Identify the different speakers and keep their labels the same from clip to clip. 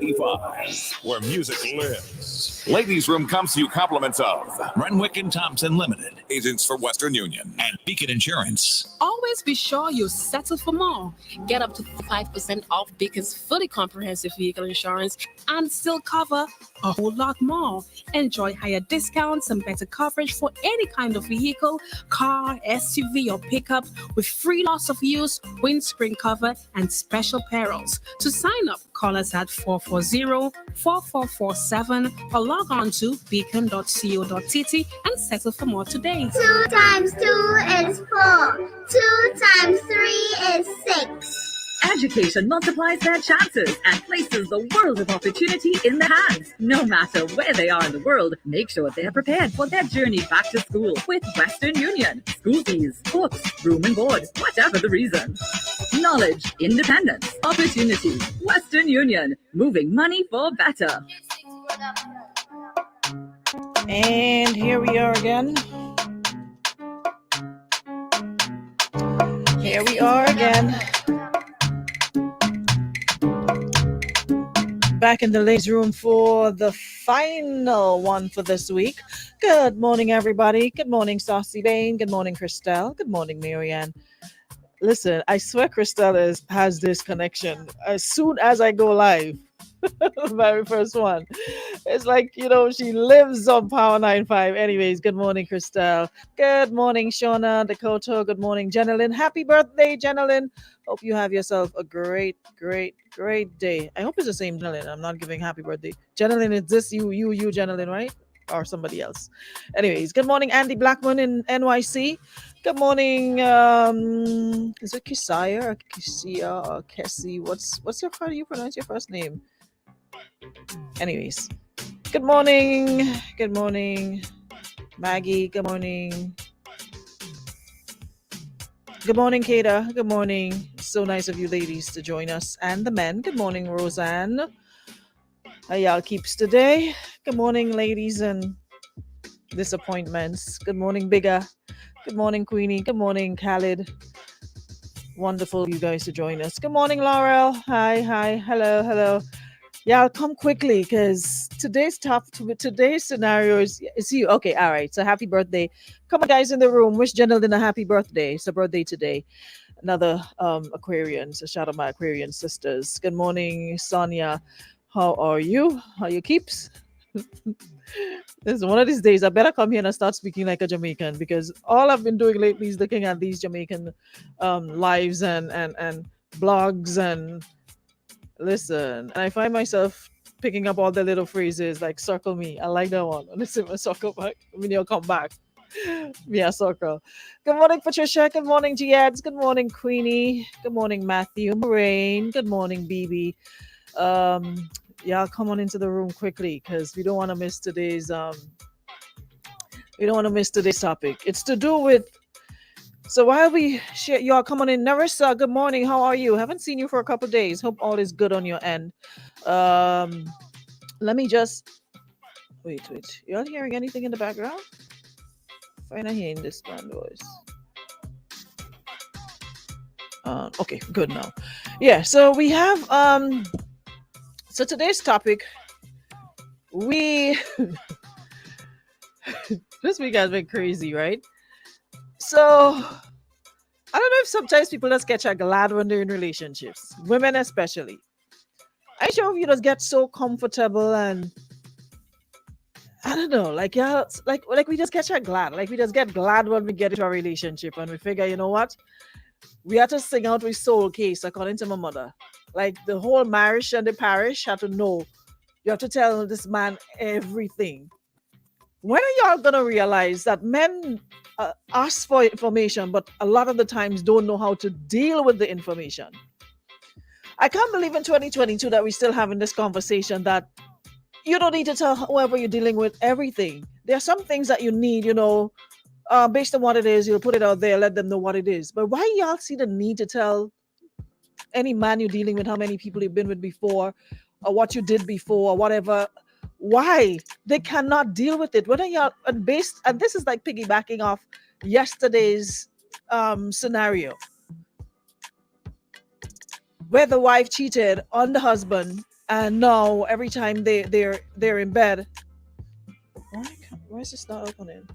Speaker 1: 95, where music lives. Ladies Room comes to you compliments of Renwick and Thompson Limited, agents for Western Union, and Beacon Insurance.
Speaker 2: Always be sure you settle for more. Get up to 5% off Beacon's fully comprehensive vehicle insurance and still cover a whole lot more. Enjoy higher discounts and better coverage for any kind of vehicle, car, SUV, or pickup with free loss of use, windscreen cover, and special perils. To sign up, call us at 440-4447 or log on to beacon.co.tt and settle for more today.
Speaker 3: 2 times 2 is 4. 2 times 3 is 6.
Speaker 4: Education multiplies their chances and places the world of opportunity in their hands. No matter where they are in the world, make sure they are prepared for their journey back to school with Western Union. School fees, books, room and board, whatever the reason. Knowledge, independence, opportunity. Western Union, moving money for better.
Speaker 5: And here we are again. Here we are again. Back in the ladies' room for the final one for this week. Good morning, everybody. Good morning, Saucy Bane. Good morning, Christelle. Good morning, Marianne. Listen, I swear Christelle has this connection. As soon as I go live, the very first one, it's like, she lives on Power 95. Anyways, good morning, Christelle. Good morning, Shauna, Dakota. Good morning, Jenilyn. Happy birthday, Jenilyn. Hope you have yourself a great day. I hope it's the same Jenilyn. I'm not giving happy birthday. Jenilyn, is this you, Jenilyn, right? Or somebody else. Anyways, good morning, Andy Blackman in NYC. Good morning, is it Kisaya or Kisia or Kessie? How do you pronounce your first name? Anyways, good morning, Maggie. Good morning, Kata. Good morning. So nice of you ladies to join us, and the men. Good morning, Roseanne. How y'all keeps today? Good morning, ladies and disappointments. Good morning, Bigger. Good morning, Queenie. Good morning, Khalid. Wonderful you guys to join us. Good morning, Laurel. Hi. Hello. Y'all come quickly because today's scenario is you. Okay, all right. So happy birthday. Come on, guys in the room. Wish Jenilyn a happy birthday. It's a birthday today. Another Aquarian. So shout out my Aquarian sisters. Good morning, Sonia. How are you? How you keeps? This is one of these days I better come here and start speaking like a Jamaican, because all I've been doing lately is looking at these Jamaican lives and blogs and listen, and I find myself picking up all the little phrases like circle me. I like that one. Listen, circle back when you come back. Yeah, circle. Good morning, Patricia. Good morning, Giads. Good morning, Queenie. Good morning, Matthew. Moraine. Good morning, BB. Y'all come on into the room quickly because we don't want to miss today's topic. It's to do with, so while we share, y'all come on in. Narissa, good morning. How are you? Haven't seen you for a couple of days. Hope all is good on your end. Let me just wait. Y'all hearing anything in the background? I'm not hearing this man voice. Okay, good now. Yeah, so we have so today's topic, this week has been crazy, right? So I don't know if sometimes people just get glad when they're in relationships, women especially. I sure you just get so comfortable and I don't know, like we just get glad, like we just get glad when we get into a relationship and we figure, you know what, we have to sing out with soul case according to my mother. Like the whole marriage and the parish had to know. You have to tell this man everything. When are y'all gonna realize that men ask for information, but a lot of the times don't know how to deal with the information? I can't believe in 2022 that we're still having this conversation that you don't need to tell whoever you're dealing with everything. There are some things that you need, based on what it is, you'll put it out there, let them know what it is. But why y'all see the need to tell any man you're dealing with how many people you've been with before or what you did before or whatever? Why? They cannot deal with it. When are y'all and this is like piggybacking off yesterday's scenario where the wife cheated on the husband And now every time they're in bed, why is this not opening?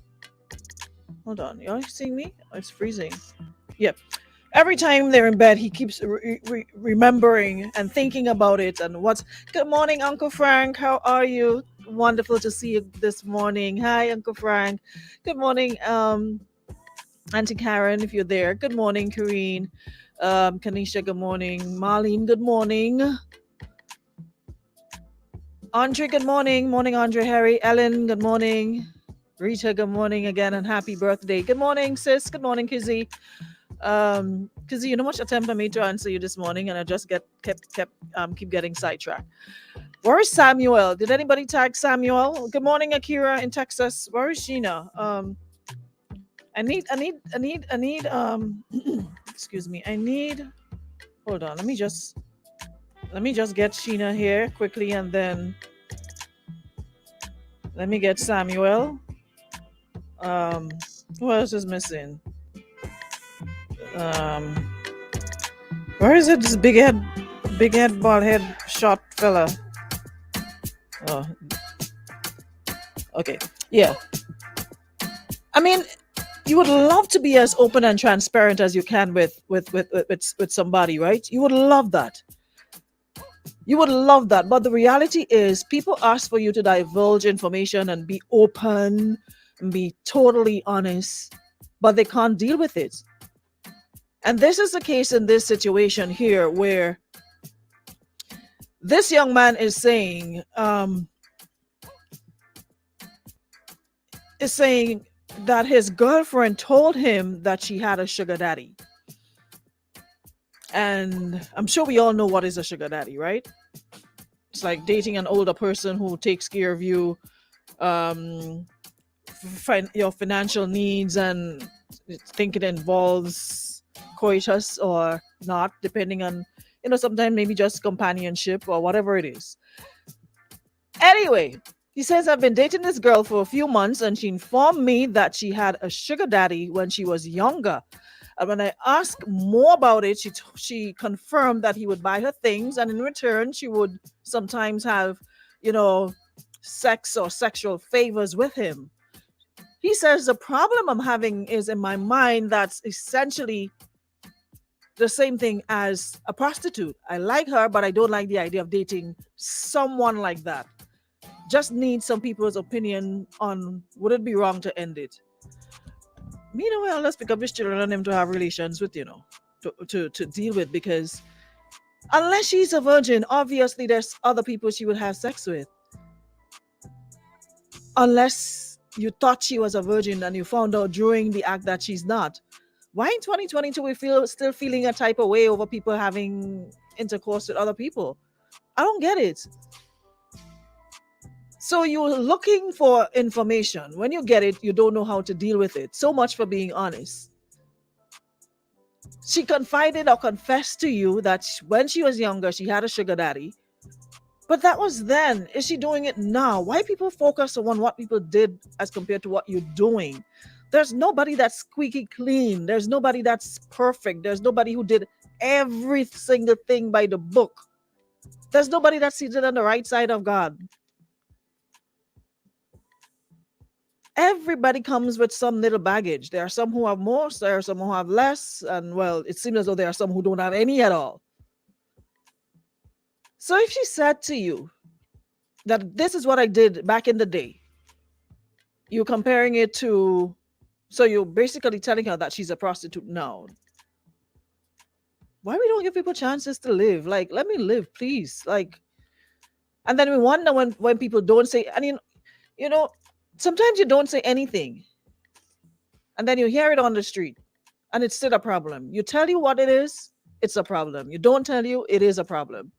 Speaker 5: Hold on, y'all seeing me? Oh, it's freezing. Yep. Every time they're in bed, he keeps remembering and thinking about it. And what's good morning, Uncle Frank? How are you? Wonderful to see you this morning. Hi, Uncle Frank. Good morning, Auntie Karen, if you're there. Good morning, Kareen. Kanisha, good morning. Marlene, good morning. Andre, good morning. Morning, Andre. Harry, Ellen, good morning. Rita, good morning again and happy birthday. Good morning, sis. Good morning, Kizzy. Kizzy, you know much attempt I made to answer you this morning, and I just keep getting sidetracked. Where is Samuel? Did anybody tag Samuel? Good morning, Akira in Texas. Where is Sheena? I need excuse me. Hold on. Let me just get Sheena here quickly, and then let me get Samuel. Who else is missing? Where is it? This big head, bald head, short fella. Oh, okay. Yeah. I mean, you would love to be as open and transparent as you can with somebody, right? You would love that. You would love that. But the reality is people ask for you to divulge information and be open and be totally honest, but they can't deal with it. And this is the case in this situation here where this young man is saying that his girlfriend told him that she had a sugar daddy. And I'm sure we all know what is a sugar daddy, right? It's like dating an older person who takes care of you, your financial needs, and I think it involves coitus or not, depending on, sometimes maybe just companionship or whatever it is. Anyway, he says, I've been dating this girl for a few months and she informed me that she had a sugar daddy when she was younger. And when I asked more about it, she confirmed that he would buy her things, and in return, she would sometimes have, sex or sexual favors with him. He says the problem I'm having is in my mind that's essentially the same thing as a prostitute. I like her, but I don't like the idea of dating someone like that. Just need some people's opinion on would it be wrong to end it. Meanwhile, let's pick up his children and him to have relations with, to deal with, because unless she's a virgin, obviously there's other people she would have sex with. Unless you thought she was a virgin and you found out during the act that she's not. Why in 2022 we still feeling a type of way over people having intercourse with other people? I don't get it. So you're looking for information. When you get it, you don't know how to deal with it. So much for being honest. She confided or confessed to you that when she was younger, she had a sugar daddy. But that was then. Is she doing it now? Why people focus on what people did as compared to what you're doing? There's nobody that's squeaky clean. There's nobody that's perfect. There's nobody who did every single thing by the book. There's nobody that's seated on the right side of God. Everybody comes with some little baggage. There are some who have more, there are some who have less, and well, it seems as though there are some who don't have any at all. So if she said to you that this is what I did back in the day, you're comparing it to, so you're basically telling her that she's a prostitute now. Why we don't give people chances to live? Like, let me live, please. Like, and then we wonder when people don't say, and sometimes you don't say anything, and then you hear it on the street, and it's still a problem. You tell you what it is, it's a problem. You don't tell you, it is a problem.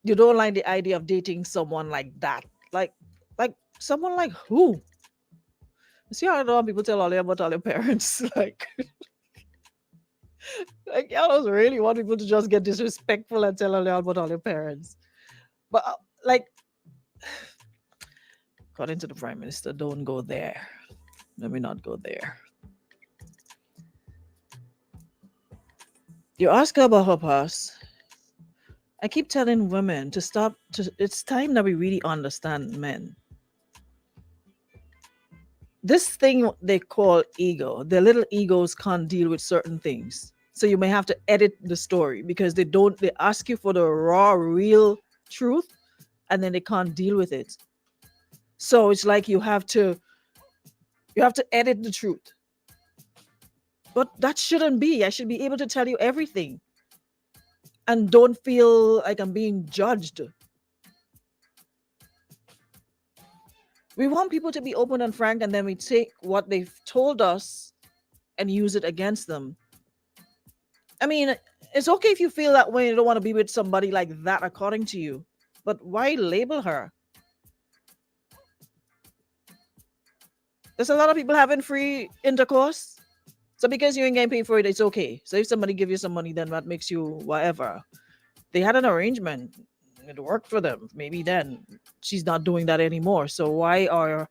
Speaker 5: You don't like the idea of dating someone like that. Like someone like who? See how I don't want people tell all you about all your parents. Like y'all don't really want people to just get disrespectful and tell all you about all your parents. But according to the Prime Minister, don't go there. Let me not go there. You ask her about her past. I keep telling women to stop. It's time that we really understand men. This thing they call ego, their little egos can't deal with certain things. So you may have to edit the story because they ask you for the raw, real truth and then they can't deal with it. So it's like you have to edit the truth. But that shouldn't be. I should be able to tell you everything and don't feel like I'm being judged. We want people to be open and frank, and then we take what they've told us and use it against them. I mean, it's okay if you feel that way, you don't want to be with somebody like that, according to you. But why label her? There's a lot of people having free intercourse. So because you ain't getting paid for it, it's okay. So if somebody give you some money, then that makes you whatever. They had an arrangement. It worked for them. Maybe then she's not doing that anymore. So why are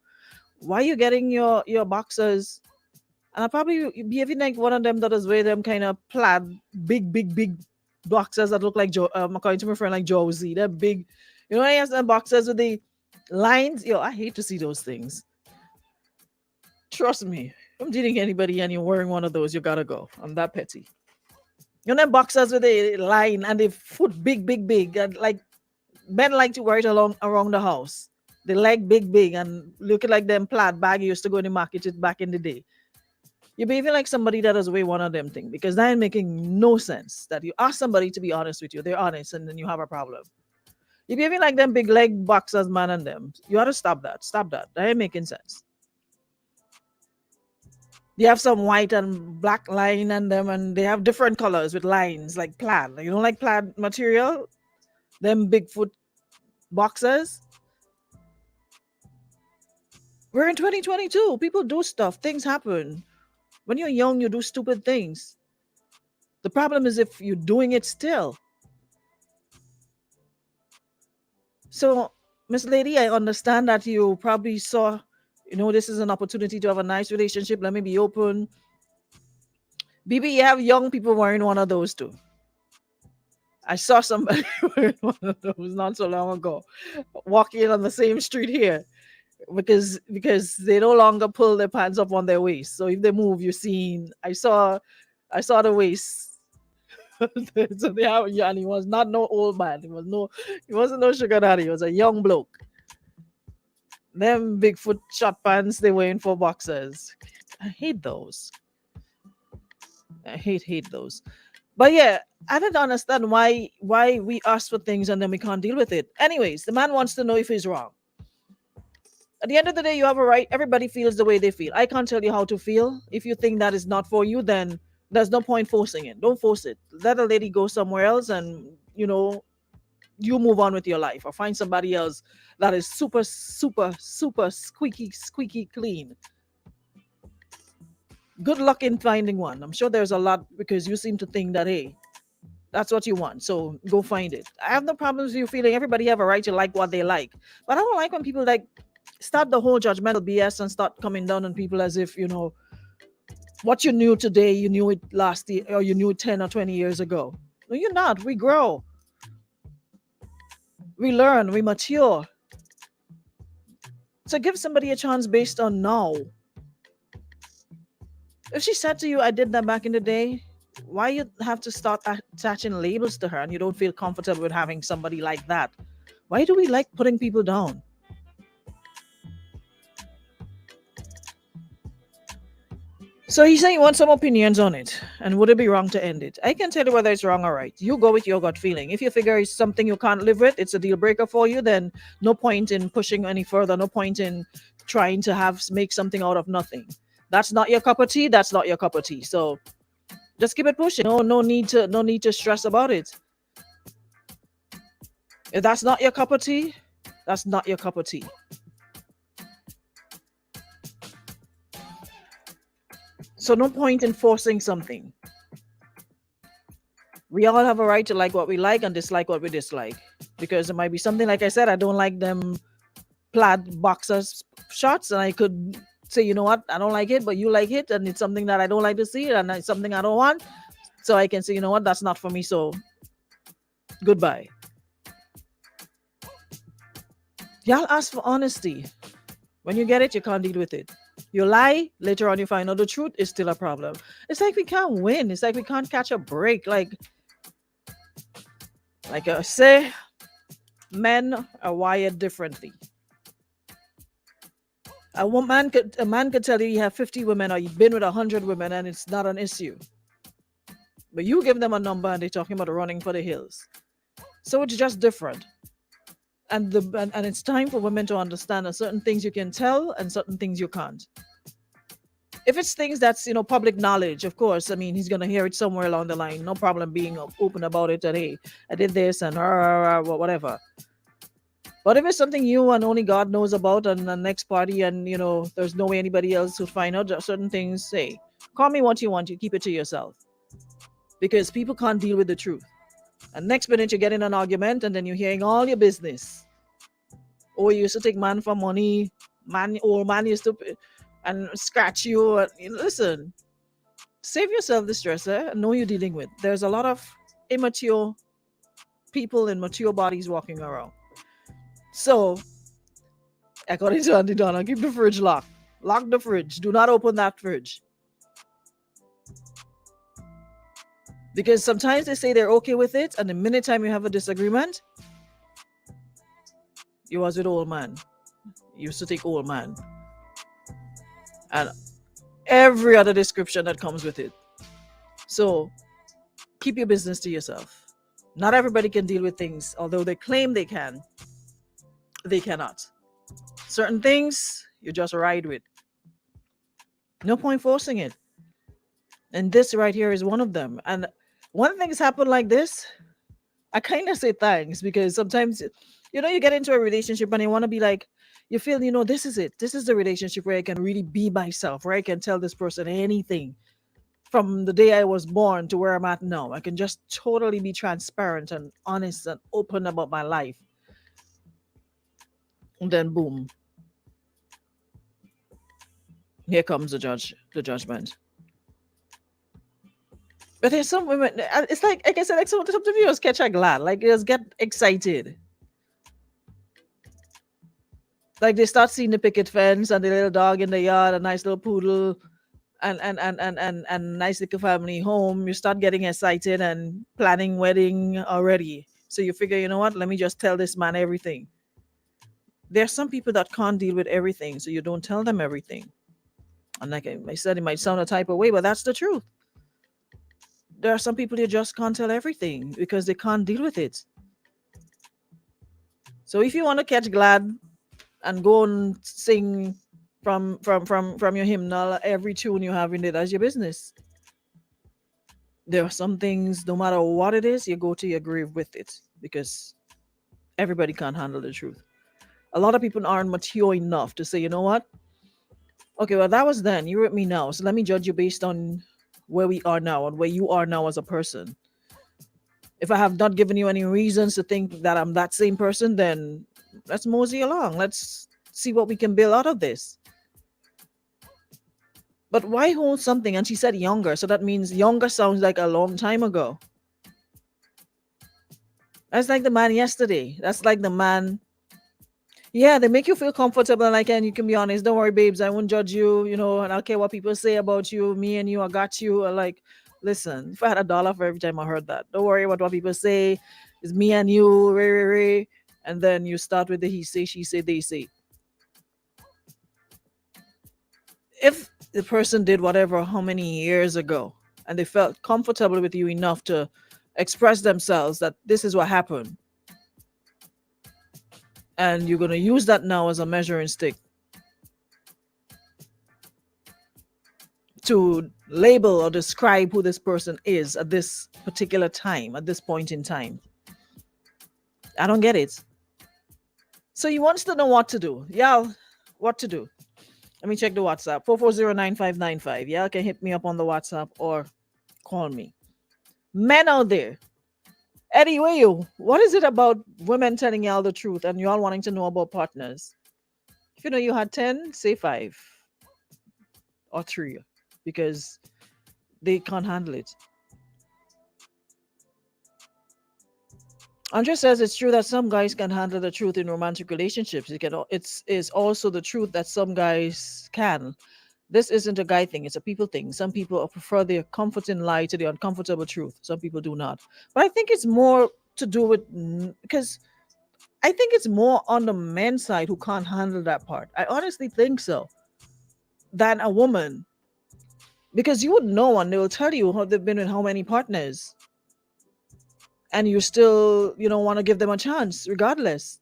Speaker 5: you getting your boxers? And I probably be even like one of them that is wear them kind of plaid, big boxers that look like according to my friend like Josie. They're big, you know, I have some boxers with the lines. Yo, I hate to see those things. Trust me. If I'm dating anybody and you're wearing one of those, you gotta go. I'm that petty. You know, them boxers with the line and the foot big, and like men like to wear it around the house. The leg big, and looking like them plaid bag you used to go in the market with back in the day. You be even like somebody that has wear one of them thing because that ain't making no sense. That you ask somebody to be honest with you, they're honest, and then you have a problem. You be even like them big leg boxers, man, and them. You ought to stop that. Stop that. That ain't making sense. They have some white and black line on them, and they have different colors with lines like plaid. You don't like plaid material? Them Bigfoot boxers. We're in 2022. People do stuff. Things happen. When you're young, you do stupid things. The problem is if you're doing it still. So, Miss Lady, I understand that you probably saw, this is an opportunity to have a nice relationship. Let me be open. BB, you have young people wearing one of those too. I saw somebody wearing one of those not so long ago, walking on the same street here, because they no longer pull their pants up on their waist. So if they move, you're seeing. I saw the waist. So they have, yeah, and he was not no old man. He wasn't no sugar daddy. He was a young bloke. Them Bigfoot short pants they wearing for boxers. I hate those. I hate those. But yeah, I don't understand why we ask for things and then we can't deal with it. Anyways, the man wants to know if he's wrong. At the end of the day, you have a right. Everybody feels the way they feel. I can't tell you how to feel. If you think that is not for you, then there's no point forcing it. Don't force it. Let a lady go somewhere else and, you move on with your life or find somebody else that is super, super, super squeaky clean. Good luck in finding one. I'm sure there's a lot because you seem to think that, hey, that's what you want. So go find it. I have no problems with you feeling everybody have a right to like what they like. But I don't like when people like start the whole judgmental BS and start coming down on people as if, what you knew today, you knew it last year or you knew it 10 or 20 years ago. No, you're not. We grow. We learn. We mature. So give somebody a chance based on now. If she said to you, I did that back in the day, why you have to start attaching labels to her and you don't feel comfortable with having somebody like that? Why do we like putting people down? So he's saying you want some opinions on it. And would it be wrong to end it? I can tell you whether it's wrong or right. You go with your gut feeling. If you figure it's something you can't live with, it's a deal breaker for you, then no point in pushing any further. No point in trying to make something out of nothing. That's not your cup of tea. That's not your cup of tea. So just keep it pushing. No need to stress about it. If that's not your cup of tea, that's not your cup of tea. So no point in forcing something. We all have a right to like what we like and dislike what we dislike. Because it might be something, like I said, I don't like them plaid boxers shorts, and I could say, you know what, I don't like it, but you like it, and it's something that I don't like to see, and it's something I don't want. So I can say, you know what, that's not for me. So goodbye. Y'all ask for honesty. When you get it, you can't deal with it. You lie, later on you find out the truth is still a problem. It's like we can't win. It's like we can't catch a break. Like I say, men are wired differently. A man could tell you you have 50 women or you've been with 100 women and it's not an issue. But you give them a number and they're talking about running for the hills. So it's just different. And it's time for women to understand that certain things you can tell and certain things you can't. If it's things that's, public knowledge, of course, I mean, he's going to hear it somewhere along the line. No problem being open about it that, hey, I did this and whatever. But if it's something you and only God knows about and the next party and, there's no way anybody else will find out certain things, say, call me what you want, you keep it to yourself. Because people can't deal with the truth. And next minute you get in an argument and then you're hearing all your business. Or you used to take man for money, man used to and scratch you. Listen, save yourself the stress, and know you're dealing with. There's a lot of immature people in mature bodies walking around. So, according to Auntie Donna, keep the fridge locked. Lock the fridge. Do not open that fridge. Because sometimes they say they're okay with it, and the minute time you have a disagreement, you was with old man. You used to take old man. And every other description that comes with it. So, keep your business to yourself. Not everybody can deal with things, although they claim they can. They cannot. Certain things, you just ride with. No point forcing it. And this right here is one of them. And when things happen like this, I kind of say thanks, because sometimes, you get into a relationship and you want to be like, you feel, this is it. This is the relationship where I can really be myself, where I can tell this person anything from the day I was born to where I'm at now. I can just totally be transparent and honest and open about my life. And then boom. Here comes the judgment. But there's some women, it's like I said, like some viewers catch a glad, like they just get excited. Like they start seeing the picket fence and the little dog in the yard, a nice little poodle, and nice little family home. You start getting excited and planning wedding already. So you figure, you know what? Let me just tell this man everything. There are some people that can't deal with everything, so you don't tell them everything. And like I said, it might sound a type of way, but that's the truth. There are some people you just can't tell everything because they can't deal with it. So if you want to catch glad and go and sing from your hymnal every tune you have in it, that's your business. There are some things, no matter what it is, you go to your grave with it, because everybody can't handle the truth. A lot of people aren't mature enough to say, you know what? Okay, well, that was then. You're with me now. So let me judge you based on where we are now and where you are now as a person. If I have not given you any reasons to think that I'm that same person, then let's mosey along. Let's see what we can build out of this. But why hold something? And she said younger. So that means younger sounds like a long time ago. That's like the man yesterday. That's like the man. Yeah, they make you feel comfortable, and you can be honest. Don't worry, babes, I won't judge you, and I don't care what people say about you. Me and you, I got you. Listen, if I had $1 for every time I heard that, don't worry about what people say. It's me and you, ray. And then you start with the he say, she say, they say. If the person did whatever how many years ago, and they felt comfortable with you enough to express themselves that this is what happened, and you're going to use that now as a measuring stick to label or describe who this person is at this particular time, at this point in time. I don't get it. So he wants to know what to do. Yeah, what to do. Let me check the WhatsApp. 440-9595. Y'all can hit me up on the WhatsApp or call me. Men out there. Eddie, where you? What is it about women telling y'all the truth and y'all wanting to know about partners? If you know you had 10, say 5 or 3, because they can't handle it. Andre says it's true that some guys can handle the truth in romantic relationships. It's is also the truth that some guys can. This isn't a guy thing, it's a people thing. Some people prefer the comforting lie to the uncomfortable truth. Some people do not. But I think it's more to do with because I think it's more on the men's side who can't handle that part. I honestly think so. Than a woman. Because you would know and they will tell you how they've been with how many partners. And you still, want to give them a chance regardless.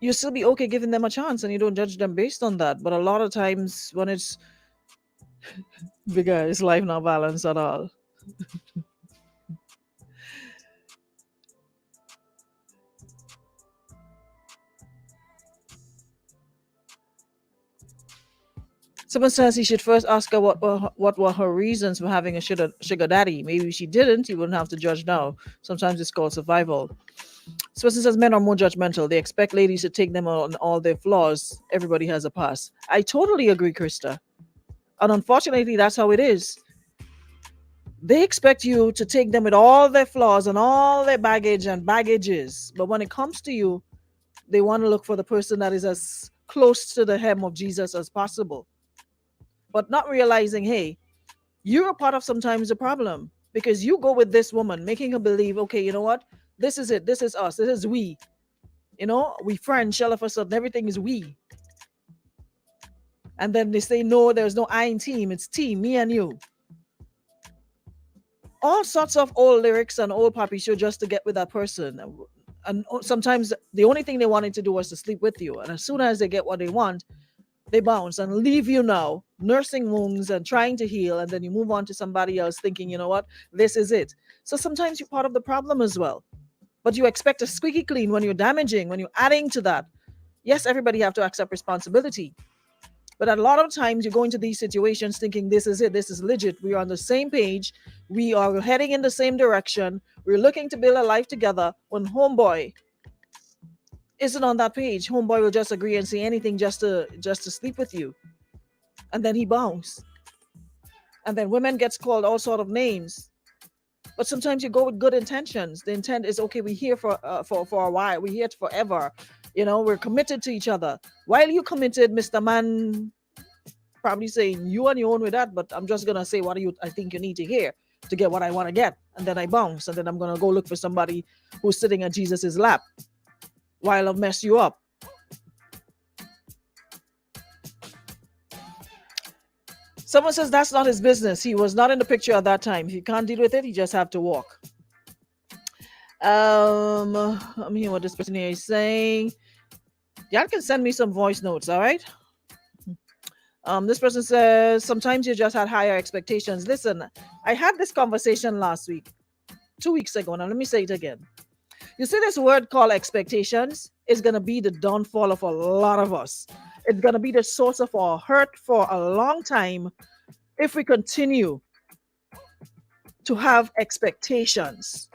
Speaker 5: You still be okay giving them a chance and you don't judge them based on that. But a lot of times when it's bigger, it's life not balanced at all. Someone says he should first ask her what were her reasons for having a sugar daddy. Maybe she didn't. He wouldn't have to judge now. Sometimes it's called survival. Someone says men are more judgmental. They expect ladies to take them on all their flaws. Everybody has a past. I totally agree, Krista. And unfortunately, that's how it is. They expect you to take them with all their flaws and all their baggage and baggages. But when it comes to you, they want to look for the person that is as close to the hem of Jesus as possible. But not realizing, hey, you're a part of sometimes the problem because you go with this woman, making her believe, okay, you know what? This is it. This is us. This is we. We friends, all of a sudden, everything is we. And then they say, no, there's no I in team. It's team, me and you. All sorts of old lyrics and old poppy show just to get with that person. And sometimes the only thing they wanted to do was to sleep with you. And as soon as they get what they want, they bounce and leave you now, nursing wounds and trying to heal. And then you move on to somebody else thinking, you know what, this is it. So sometimes you're part of the problem as well. But you expect a squeaky clean when you're damaging, when you're adding to that. Yes, everybody have to accept responsibility. But a lot of times you go into these situations thinking this is it, this is legit. We are on the same page. We are heading in the same direction. We're looking to build a life together. When homeboy isn't on that page, homeboy will just agree and say anything just to sleep with you. And then he bounces. And then women gets called all sort of names. But sometimes you go with good intentions. The intent is, okay, we're here for a while. We're here forever. We're committed to each other. While you committed, Mr. Man probably saying, you on your own with that, but I'm just going to say what I think you need to hear to get what I want to get. And then I bounce. And then I'm going to go look for somebody who's sitting at Jesus's lap while I'll mess you up. Someone says that's not his business. He was not in the picture at that time. If he can't deal with it, he just have to walk. I'm hearing what this person here is saying. Y'all can send me some voice notes, all right? This person says, sometimes you just had higher expectations. Listen, I had this conversation last week, 2 weeks ago. Now, let me say it again. You see this word called expectations is going to be the downfall of a lot of us. It's going to be the source of our hurt for a long time if we continue to have expectations.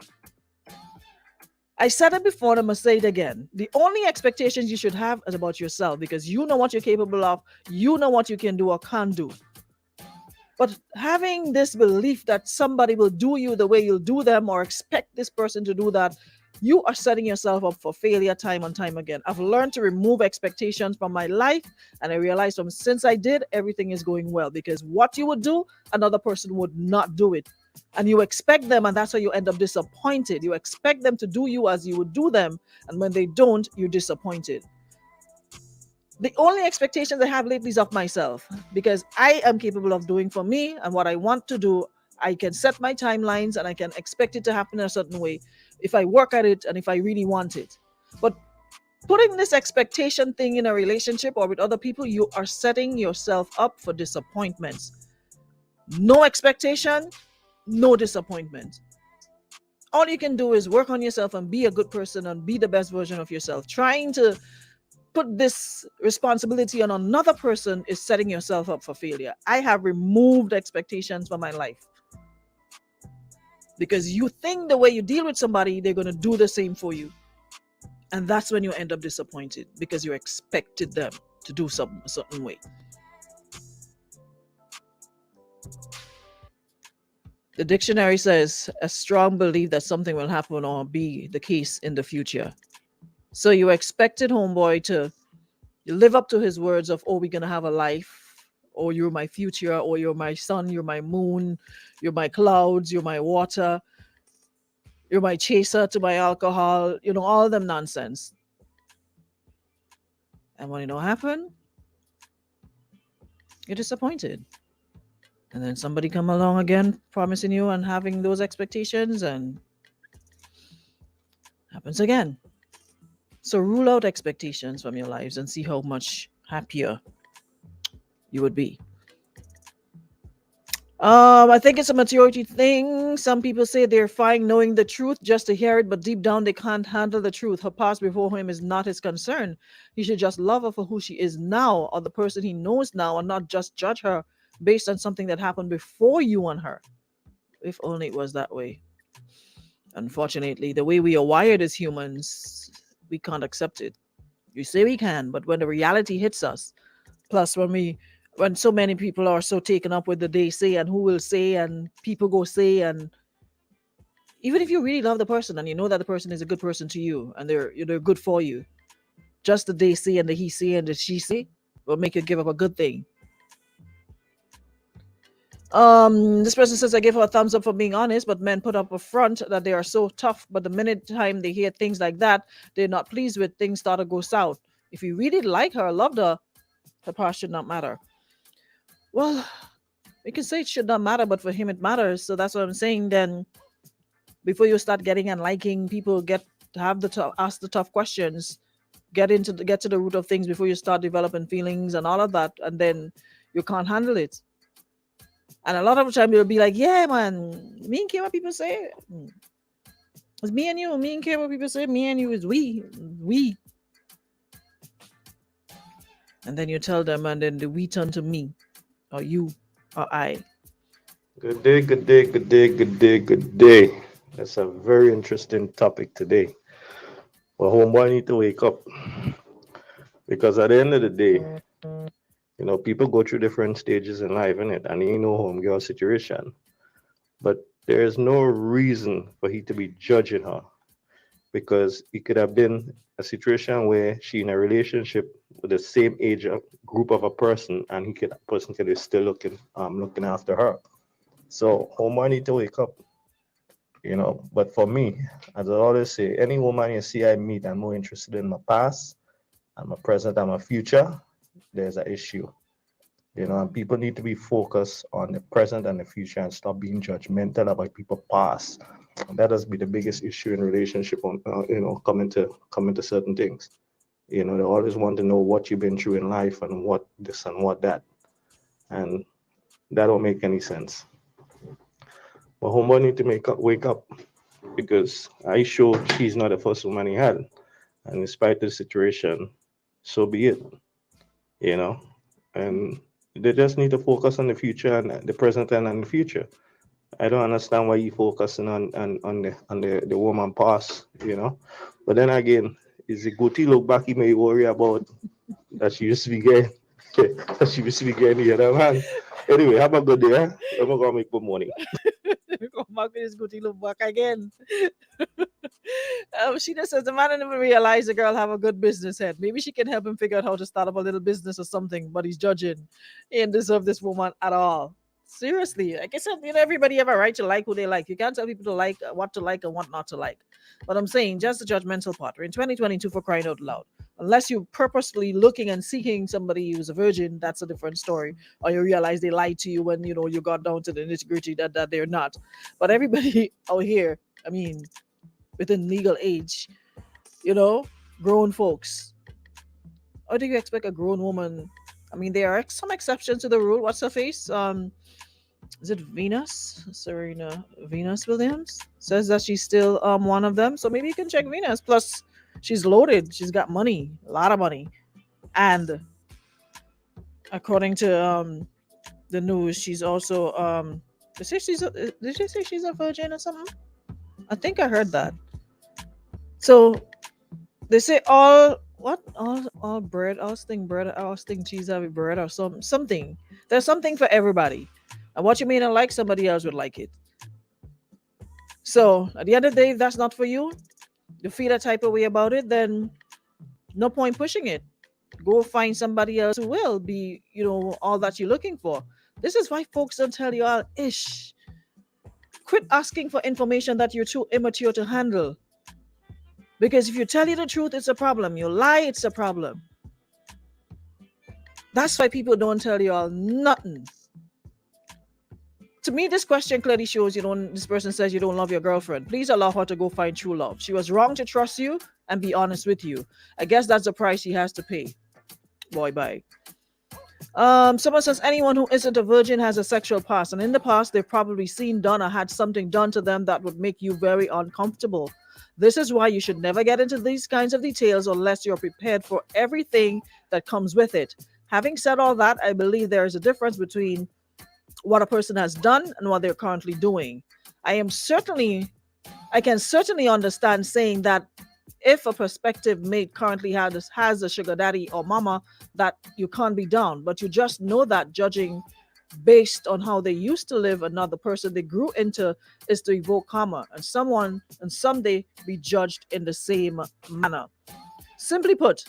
Speaker 5: I said it before and I'm going to say it again. The only expectations you should have is about yourself because you know what you're capable of. You know what you can do or can't do. But having this belief that somebody will do you the way you'll do them or expect this person to do that, you are setting yourself up for failure time and time again. I've learned to remove expectations from my life, and I realized since I did, everything is going well because what you would do, another person would not do it. And you expect them, and that's how you end up disappointed. You expect them to do you as you would do them, and when they don't, you're disappointed. The only expectations I have lately is of myself because I am capable of doing for me, and what I want to do, I can set my timelines and I can expect it to happen in a certain way if I work at it and if I really want it. But putting this expectation thing in a relationship or with other people, you are setting yourself up for disappointments. No expectation, no disappointment. All you can do is work on yourself and be a good person and be the best version of yourself. Trying to put this responsibility on another person is setting yourself up for failure. I have removed expectations from my life. Because you think the way you deal with somebody, they're going to do the same for you. And that's when you end up disappointed because you expected them to do something a certain way. The dictionary says a strong belief that something will happen or be the case in the future. So you expected homeboy to live up to his words of, oh, we're gonna have a life, or you're my future, or you're my sun, you're my moon, you're my clouds, you're my water, you're my chaser to my alcohol, all of them nonsense. And when it don't happen, you're disappointed. And then somebody come along again promising you and having those expectations, and happens again. So rule out expectations from your lives and see how much happier you would be. I think it's a maturity thing. Some people say they're fine knowing the truth just to hear it, but deep down they can't handle the truth. Her past before him is not his concern. He should just love her for who she is now, or the person he knows now, and not just judge her based on something that happened before you and her. If only it was that way. Unfortunately, the way we are wired as humans, we can't accept it. You say we can, but when the reality hits us, plus when so many people are so taken up with the they say and who will say and people go say, and even if you really love the person and you know that the person is a good person to you and they're good for you, just the they say and the he say and the she say will make you give up a good thing. This person says, I give her a thumbs up for being honest, but men put up a front that they are so tough, but the minute time they hear things like that they're not pleased with, things start to go south. If you really like her, loved her, the past should not matter. Well, we can say it should not matter, but for him it matters. So that's what I'm saying. Then before you start getting and liking people, ask the tough questions, get to the root of things before you start developing feelings and all of that, and then you can't handle it. And a lot of the time you'll be like, yeah, man, me and care what people say. It's me and you. Me and care what people say. Me and you is we. And then you tell them, and then the we turn to me, or you, or I.
Speaker 6: Good day, good day, good day, good day, good day. That's a very interesting topic today. Well, homeboy need to wake up. Because at the end of the day, people go through different stages in life, innit? And homegirl situation. But there is no reason for he to be judging her. Because it could have been a situation where she in a relationship with the same age group of a person, and person could be still looking after her. So homeboy need to wake up. But for me, as I always say, any woman you see I meet, I'm more interested in my past and my present and my future. There's an issue. And people need to be focused on the present and the future and stop being judgmental about people's past. And that has been the biggest issue in relationship on coming to certain things. They always want to know what you've been through in life and what this and what that. And that don't make any sense. But homeboy need to wake up, because I sure she's not the first woman he had. And despite the situation, so be it. And they just need to focus on the future and the present and the future. I don't understand why you focusing on the woman past, But then again, is the goatee look back he may worry about that she used to be getting the other man. Anyway, have a good day. I'm gonna make good money.
Speaker 5: Marcus Guti look back again. She just says the man didn't even realize the girl have a good business head. Maybe she can help him figure out how to start up a little business or something, but he's judging. He didn't deserve this woman at all. Seriously, like I said, everybody have a right to like who they like. You can't tell people to like what to like and what not to like. But I'm saying just the judgmental part. We're in 2022, for crying out loud. Unless you're purposely looking and seeking somebody who's a virgin, that's a different story. Or you realize they lied to you when you got down to the nitty-gritty that they're not. But everybody out here, within legal age, grown folks. How do you expect a grown woman? There are some exceptions to the rule. What's her face? Is it Venus? Serena Venus Williams says that she's still one of them. So maybe you can check Venus. Plus, she's loaded. She's got money, a lot of money. And according to the news, she's also did she say she's a virgin or something? I think I heard that. So they say all bread, all sting cheese have bread or something. There's something for everybody. And what you may not like, somebody else would like it. So at the end of the day, if that's not for you, you feel a type of way about it, then no point pushing it. Go find somebody else who will be, all that you're looking for. This is why folks don't tell you all ish. Quit asking for information that you're too immature to handle. Because if you tell you the truth, it's a problem. You lie, it's a problem. That's why people don't tell you all nothing. To me, this question clearly shows this person says you don't love your girlfriend. Please allow her to go find true love. She was wrong to trust you and be honest with you. I guess that's the price she has to pay. Boy, bye. Someone says anyone who isn't a virgin has a sexual past, and in the past they've probably seen, done, or had something done to them that would make you very uncomfortable. This is why you should never get into these kinds of details unless you're prepared for everything that comes with it. Having said all that, I believe there is a difference between what a person has done and what they're currently doing. I can certainly understand saying that if a prospective mate currently has a sugar daddy or mama, that you can't be down, but you just know that judging based on how they used to live another person they grew into is to evoke karma, and someday be judged in the same manner. Simply put,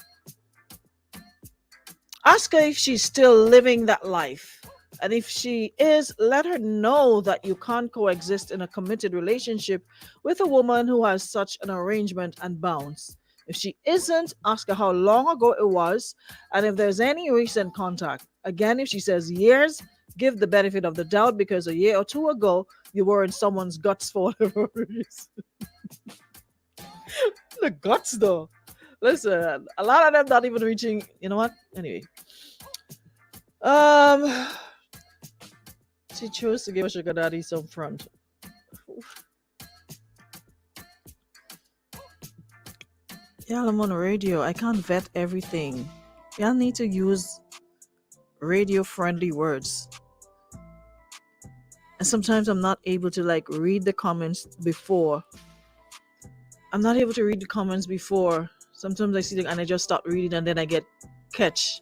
Speaker 5: ask her if she's still living that life. And if she is, let her know that you can't coexist in a committed relationship with a woman who has such an arrangement and bounds. If she isn't, ask her how long ago it was and if there's any recent contact. Again, if she says years, give the benefit of the doubt because a year or two ago, you were in someone's guts for whatever reason. The guts, though. Listen, a lot of them not even reaching, you know what? Anyway. She chose to give a sugar daddy some front. Y'all, I'm on radio. I can't vet everything. Y'all need to use radio-friendly words. And sometimes I'm not able to read the comments before. Sometimes I see them and I just start reading and then I get catch.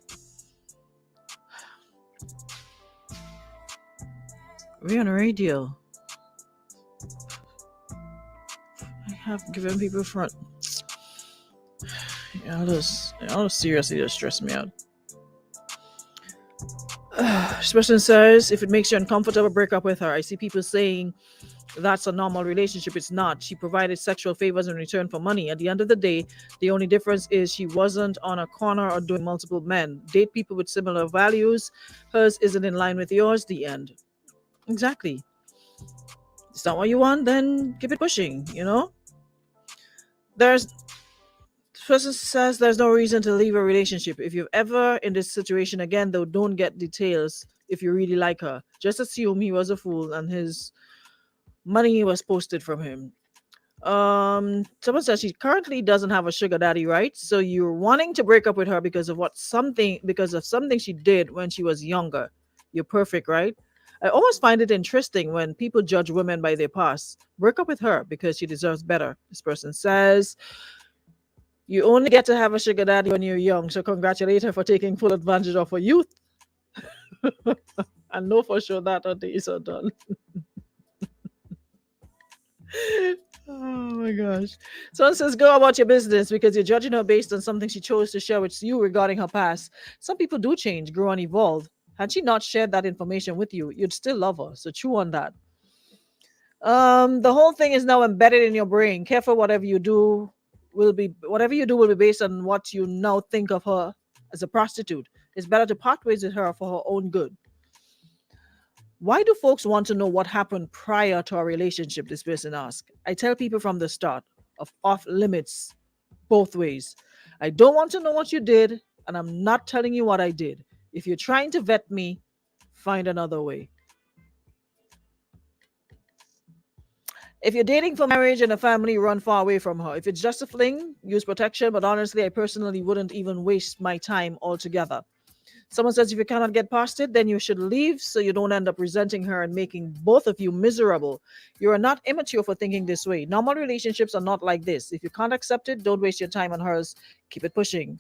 Speaker 5: We're on radio. I have given people front. Y'all seriously just stress me out. This person says, if it makes you uncomfortable, break up with her. I see people saying that's a normal relationship. It's not. She provided sexual favors in return for money. At the end of the day, the only difference is she wasn't on a corner or doing multiple men. Date people with similar values. Hers isn't in line with yours. The end. Exactly. It's not what you want, then keep it pushing, Person says there's no reason to leave a relationship. If you're ever in this situation again, though, don't get details if you really like her. Just assume he was a fool and his money was posted from him. Someone says she currently doesn't have a sugar daddy, right? So you're wanting to break up with her because of something she did when she was younger. You're perfect, right? I always find it interesting when people judge women by their past. Break up with her because she deserves better. This person says, you only get to have a sugar daddy when you're young, so congratulate her for taking full advantage of her youth. I know for sure that her days are done. Oh my gosh. Someone says, go about your business because you're judging her based on something she chose to share with you regarding her past. Some people do change, grow, and evolve. Had she not shared that information with you, you'd still love her. So chew on that. The whole thing is now embedded in your brain. Careful, whatever you do will be based on what you now think of her as a prostitute. It's better to part ways with her for her own good. Why do folks want to know what happened prior to our relationship? This person asked. I tell people from the start, off limits, both ways. I don't want to know what you did, and I'm not telling you what I did. If you're trying to vet me, find another way. If you're dating for marriage and a family, run far away from her. If it's just a fling, use protection. But honestly, I personally wouldn't even waste my time altogether. Someone says if you cannot get past it, then you should leave so you don't end up resenting her and making both of you miserable. You are not immature for thinking this way. Normal relationships are not like this. If you can't accept it, don't waste your time on hers. Keep it pushing.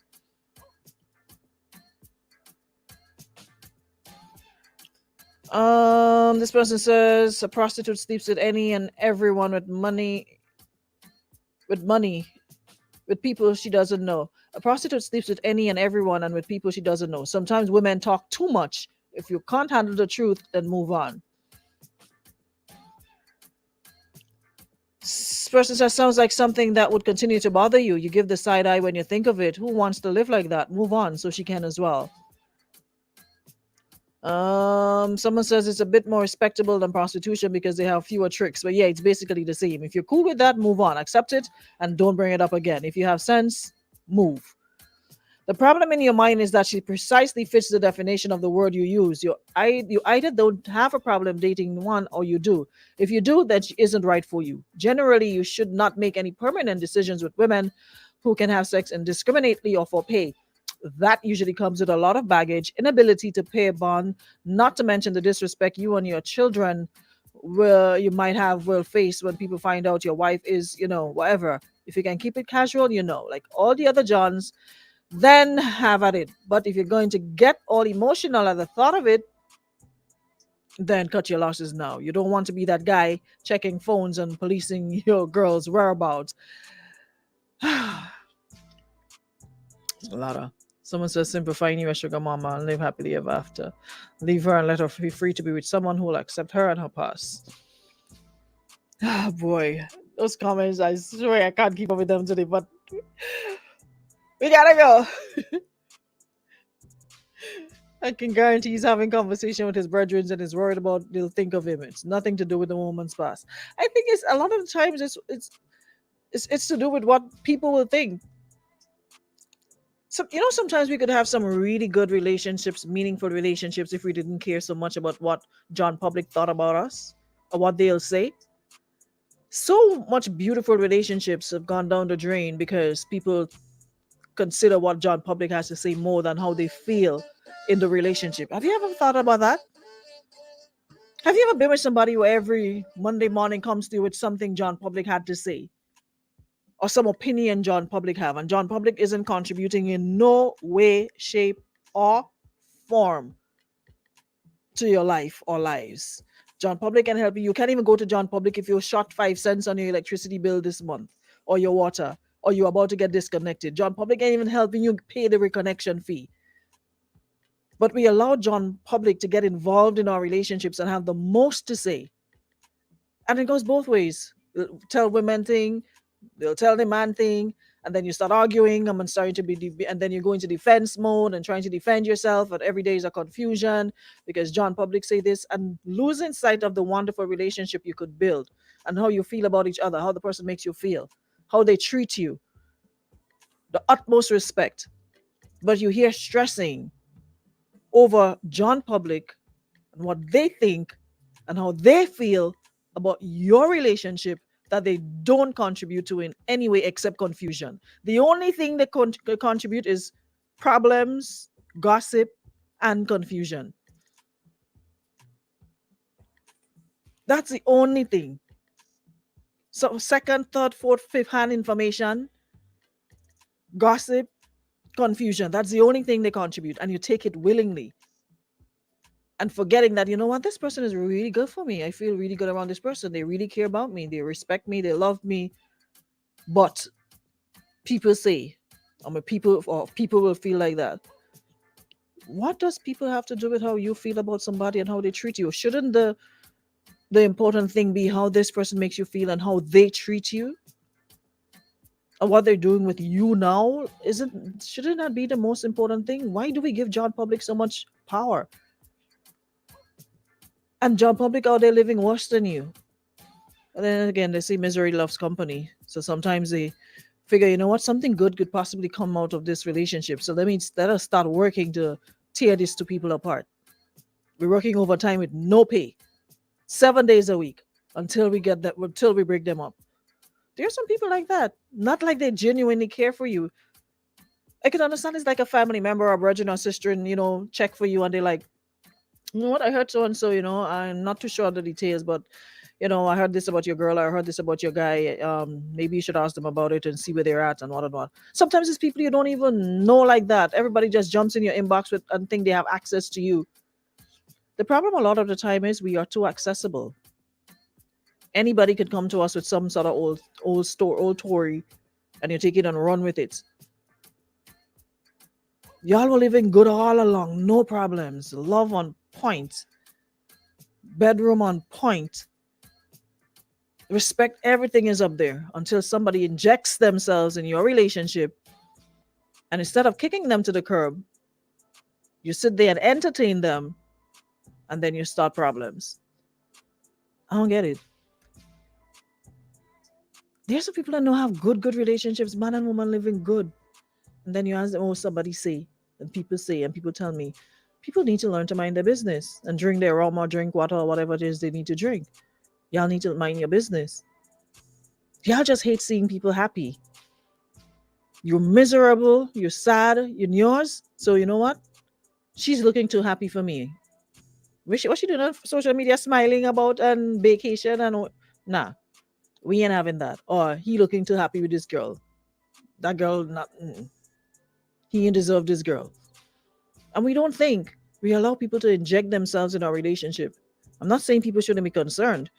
Speaker 5: This person says a prostitute sleeps with any and everyone with money, with people she doesn't know. A prostitute sleeps with any and everyone and with people she doesn't know. Sometimes women talk too much. If you can't handle the truth, then move on. This person says sounds like something that would continue to bother you. You give the side eye when you think of it. Who wants to live like that? Move on so she can as well. Someone says it's a bit more respectable than prostitution because they have fewer tricks. But yeah, it's basically the same. If you're cool with that, move on. Accept it and don't bring it up again. If you have sense, move. The problem in your mind is that she precisely fits the definition of the word you use. You either don't have a problem dating one or you do. If you do, then she isn't right for you. Generally, you should not make any permanent decisions with women who can have sex indiscriminately or for pay. That usually comes with a lot of baggage, inability to pay a bond, not to mention the disrespect you and your children will face when people find out your wife is, whatever. If you can keep it casual, like all the other Johns, then have at it. But if you're going to get all emotional at the thought of it, then cut your losses now. You don't want to be that guy checking phones and policing your girl's whereabouts. A lot of someone says simplifying you a sugar mama and live happily ever after. Leave her and let her be free to be with someone who will accept her and her past. Oh boy, those comments, I swear I can't keep up with them today, but we gotta go. I can guarantee he's having conversation with his brethren and is worried about they'll think of him. It's nothing to do with the woman's past. I think it's a lot of the times it's to do with what people will think. So sometimes we could have some really good relationships, meaningful relationships, if we didn't care so much about what John Public thought about us or what they'll say. So much beautiful relationships have gone down the drain because people consider what John Public has to say more than how they feel in the relationship. Have you ever thought about that? Have you ever been with somebody who every Monday morning comes to you with something John Public had to say? Or some opinion John Public have, and John Public isn't contributing in no way, shape, or form to your life or lives. John Public can help you. You can't even go to John Public if you're short 5 cents on your electricity bill this month, or your water, or you're about to get disconnected. John Public ain't even helping you pay the reconnection fee. But we allow John Public to get involved in our relationships and have the most to say. And it goes both ways. They'll tell women thing, they'll tell the man thing, and then you start arguing and and then you go into defense mode and trying to defend yourself, and every day is a confusion because John Public say this, and losing sight of the wonderful relationship you could build and how you feel about each other, how the person makes you feel, how they treat you, the utmost respect. But you hear stressing over John Public and what they think and how they feel about your relationship that they don't contribute to in any way except confusion. The only thing they contribute is problems, gossip, and confusion. That's the only thing. So second, third, fourth, fifth hand information, gossip, confusion. That's the only thing they contribute, and you take it willingly. And forgetting that, this person is really good for me. I feel really good around this person. They really care about me. They respect me. They love me. But people say, people will feel like that. What does people have to do with how you feel about somebody and how they treat you? Shouldn't the important thing be how this person makes you feel and how they treat you? And what they're doing with you now shouldn't that be the most important thing? Why do we give John Public so much power? And John Public out there living worse than you. And then again, they say misery loves company. So sometimes they figure, something good could possibly come out of this relationship. So let us start working to tear these two people apart. We're working overtime with no pay, 7 days a week until we break them up. There's some people like that. Not like they genuinely care for you. I can understand it's like a family member or brother or sister and, check for you and they're like, you know what, I heard so and so, I'm not too sure of the details, but I heard this about your girl, I heard this about your guy. Maybe you should ask them about it and see where they're at and what and what. Sometimes it's people you don't even know like that. Everybody just jumps in your inbox and think they have access to you. The problem a lot of the time is we are too accessible. Anybody could come to us with some sort of old story, and you take it and run with it. Y'all were living good all along, no problems, love on point, bedroom on point, respect, everything is up there until somebody injects themselves in your relationship, and instead of kicking them to the curb, you sit there and entertain them, and then you start problems. I don't get it. There's some people that know have good relationships, man and woman living good. And then you ask them, oh, somebody say, and people tell me, people need to learn to mind their business and drink their rum or drink water or whatever it is they need to drink. Y'all need to mind your business. Y'all just hate seeing people happy. You're miserable, you're sad, you're yours. So you know what? She's looking too happy for me. What she doing on social media, smiling about and vacation and nah, we ain't having that. Or he looking too happy with this girl. That girl not. He ain't deserve this girl. And we don't think. We allow people to inject themselves in our relationship. I'm not saying people shouldn't be concerned.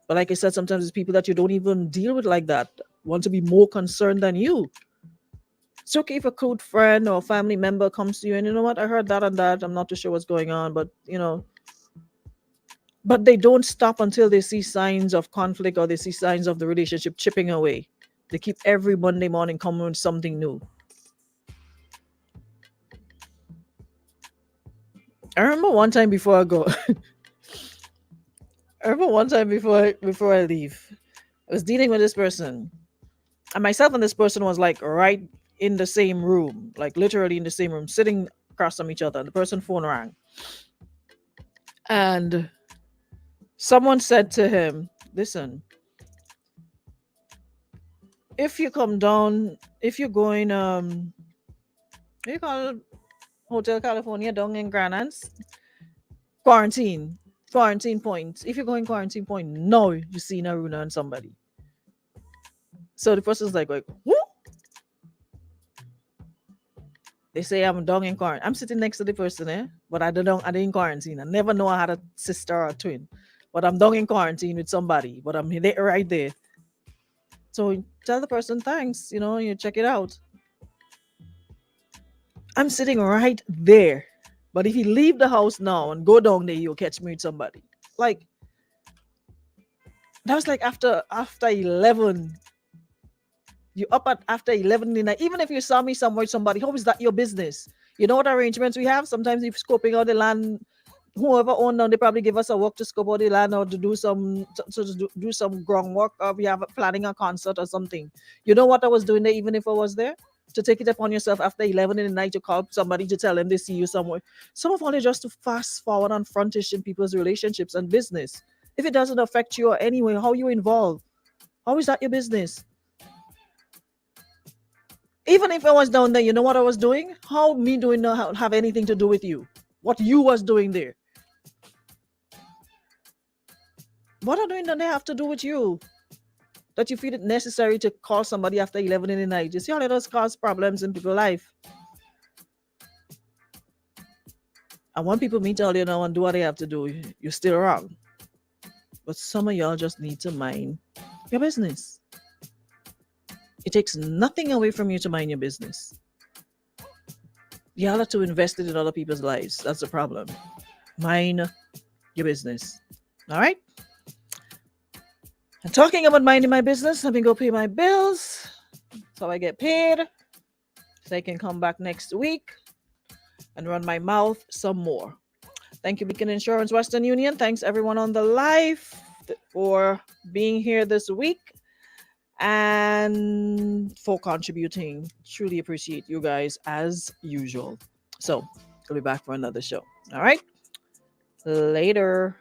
Speaker 5: But like I said, sometimes it's people that you don't even deal with like that want to be more concerned than you. It's okay if a close friend or family member comes to you and you know what, I heard that and that. I'm not too sure what's going on, but but they don't stop until they see signs of conflict or they see signs of the relationship chipping away. They keep every Monday morning coming with something new. I remember one time before I go. before I leave, I was dealing with this person, and myself and this person was like right in the same room, like literally in the same room, sitting across from each other. The person's phone rang, and someone said to him, "Listen, if you come down, if you're going, what do you call it? Hotel California down in Granans, quarantine point. If you're going quarantine point, no, you see Naruna and somebody." So the person's like, who? They say I'm down in quarantine. I'm sitting next to the person, but I didn't quarantine. I never know I had a sister or a twin, but I'm down in quarantine with somebody, but I'm there right there. So tell the person thanks, you check it out. I'm sitting right there. But if you leave the house now and go down there, you'll catch me with somebody. Like, that was like after 11. You up at after 11 in the night. Even if you saw me somewhere with somebody, how is that your business? You know what arrangements we have? Sometimes if scoping out the land, whoever owned them, they probably give us a work to scope out the land or to do some do some groundwork, or we have planning a concert or something. You know what I was doing there, even if I was there? To take it upon yourself after 11 in the night to call somebody to tell them they see you somewhere. Some of all is just to fast forward and frontish in people's relationships and business. If it doesn't affect you or anyway, how you involved? How is that your business? Even if I was down there, you know what I was doing? How me doing not have anything to do with you? What you was doing there? What are doing that they have to do with you? That you feel it necessary to call somebody after 11 in the night. You see how let us cause problems in people's life. I want people to tell you now and do what they have to do. You're still wrong. But some of y'all just need to mind your business. It takes nothing away from you to mind your business. Y'all are too invested in other people's lives. That's the problem. Mind your business. All right? And talking about minding my business, let me go pay my bills so I get paid so I can come back next week and run my mouth some more. Thank you, Beacon Insurance Western Union. Thanks everyone on the live for being here this week and for contributing. Truly appreciate you guys as usual. So I'll be back for another show. All right. Later.